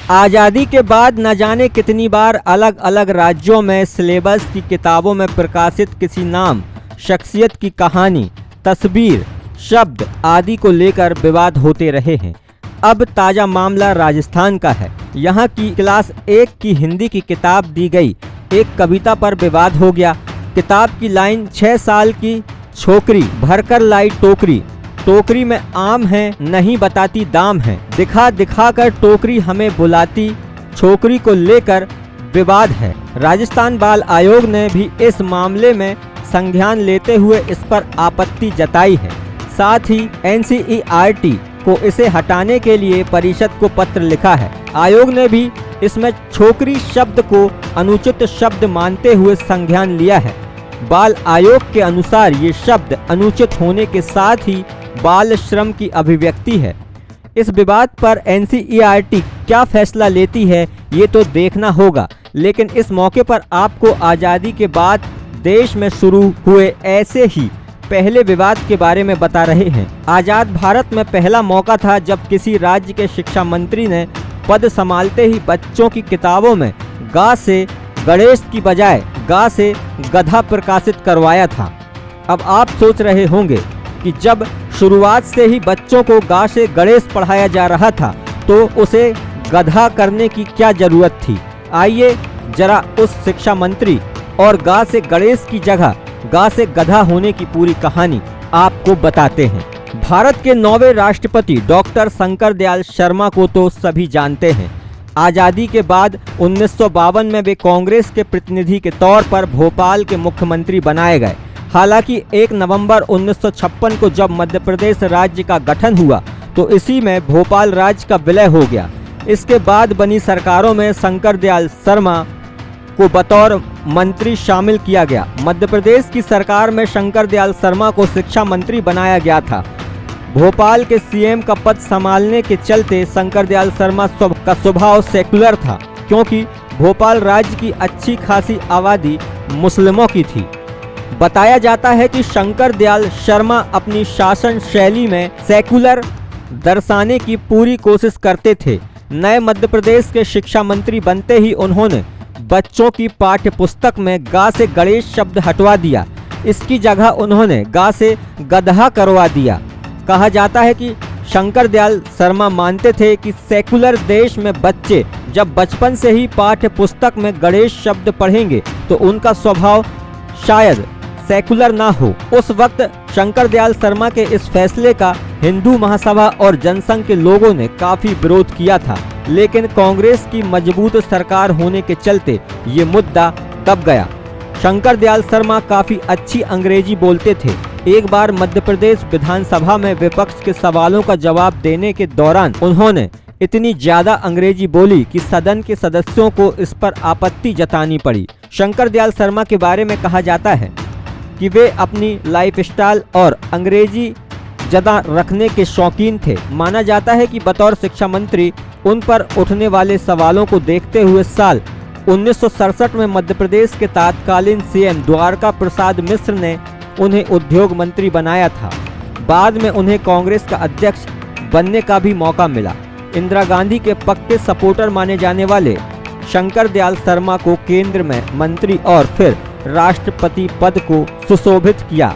आज़ादी के बाद न जाने कितनी बार अलग अलग राज्यों में सिलेबस की किताबों में प्रकाशित किसी नाम, शख्सियत की कहानी, तस्वीर, शब्द आदि को लेकर विवाद होते रहे हैं। अब ताज़ा मामला राजस्थान का है। यहाँ की क्लास 1 की हिंदी की किताब दी गई एक कविता पर विवाद हो गया। किताब की लाइन 6 साल की छोकरी भरकर लाई टोकरी, टोकरी में आम है नहीं बताती दाम है, दिखा दिखा कर टोकरी हमें बुलाती, छोकरी को लेकर विवाद है। राजस्थान बाल आयोग ने भी इस मामले में संज्ञान लेते हुए इस पर आपत्ति जताई है। साथ ही NCERT को इसे हटाने के लिए परिषद को पत्र लिखा है। आयोग ने भी इसमें छोकरी शब्द को अनुचित शब्द मानते हुए संज्ञान लिया है। बाल आयोग के अनुसार ये शब्द अनुचित होने के साथ ही बाल श्रम की अभिव्यक्ति है। इस विवाद पर NCERT क्या फैसला लेती है ये तो देखना होगा, लेकिन इस मौके पर आपको आज़ादी के बाद देश में शुरू हुए ऐसे ही पहले विवाद के बारे में बता रहे हैं। आज़ाद भारत में पहला मौका था जब किसी राज्य के शिक्षा मंत्री ने पद संभालते ही बच्चों की किताबों में गा से गणेश की बजाय गा से गधा प्रकाशित करवाया था। अब आप सोच रहे होंगे कि जब शुरुआत से ही बच्चों को गा से गणेश पढ़ाया जा रहा था तो उसे गधा करने की क्या जरूरत थी। आइए जरा उस शिक्षा मंत्री और गा से गणेश की जगह गा से गधा होने की पूरी कहानी आपको बताते हैं। भारत के 9वें राष्ट्रपति डॉक्टर शंकर दयाल शर्मा को तो सभी जानते हैं। आज़ादी के बाद 1952 में वे कांग्रेस के प्रतिनिधि के तौर पर भोपाल के मुख्यमंत्री बनाए गए। हालांकि 1 नवंबर 1956 को जब मध्य प्रदेश राज्य का गठन हुआ तो इसी में भोपाल राज्य का विलय हो गया। इसके बाद बनी सरकारों में शंकर दयाल शर्मा को बतौर मंत्री शामिल किया गया। मध्य प्रदेश की सरकार में शंकर दयाल शर्मा को शिक्षा मंत्री बनाया गया था। भोपाल के CM का पद संभालने के चलते शंकर दयाल शर्मा का स्वभाव सेकुलर था, क्योंकि भोपाल राज्य की अच्छी खासी आबादी मुस्लिमों की थी। बताया जाता है कि शंकर दयाल शर्मा अपनी शासन शैली में सेकुलर दर्शाने की पूरी कोशिश करते थे। नए मध्य प्रदेश के शिक्षा मंत्री बनते ही उन्होंने बच्चों की पाठ्य पुस्तक में गा से गणेश शब्द हटवा दिया। इसकी जगह उन्होंने गा से गधा करवा दिया। कहा जाता है कि शंकर दयाल शर्मा मानते थे कि सेकुलर देश में बच्चे जब बचपन से ही पाठ्य पुस्तक में गणेश शब्द पढ़ेंगे तो उनका स्वभाव शायद सेकुलर ना हो। उस वक्त शंकर दयाल शर्मा के इस फैसले का हिंदू महासभा और जनसंघ के लोगों ने काफी विरोध किया था, लेकिन कांग्रेस की मजबूत सरकार होने के चलते ये मुद्दा दब गया। शंकर दयाल शर्मा काफी अच्छी अंग्रेजी बोलते थे। एक बार मध्य प्रदेश विधानसभा में विपक्ष के सवालों का जवाब देने के दौरान उन्होंने इतनी ज्यादा अंग्रेजी बोली कि सदन के सदस्यों को इस पर आपत्ति जतानी पड़ी। शंकर दयाल शर्मा के बारे में कहा जाता है कि वे अपनी लाइफस्टाइल और अंग्रेजी ज़्यादा रखने के शौकीन थे। माना जाता है कि बतौर शिक्षा मंत्री उन पर उठने वाले सवालों को देखते हुए साल 1967 में मध्य प्रदेश के तत्कालीन CM द्वारका प्रसाद मिश्र ने उन्हें उद्योग मंत्री बनाया था। बाद में उन्हें कांग्रेस का अध्यक्ष बनने का भी मौका मिला। इंदिरा गांधी के पक्के सपोर्टर माने जाने वाले शंकर दयाल शर्मा को केंद्र में मंत्री और फिर राष्ट्रपति पद को सुशोभित किया।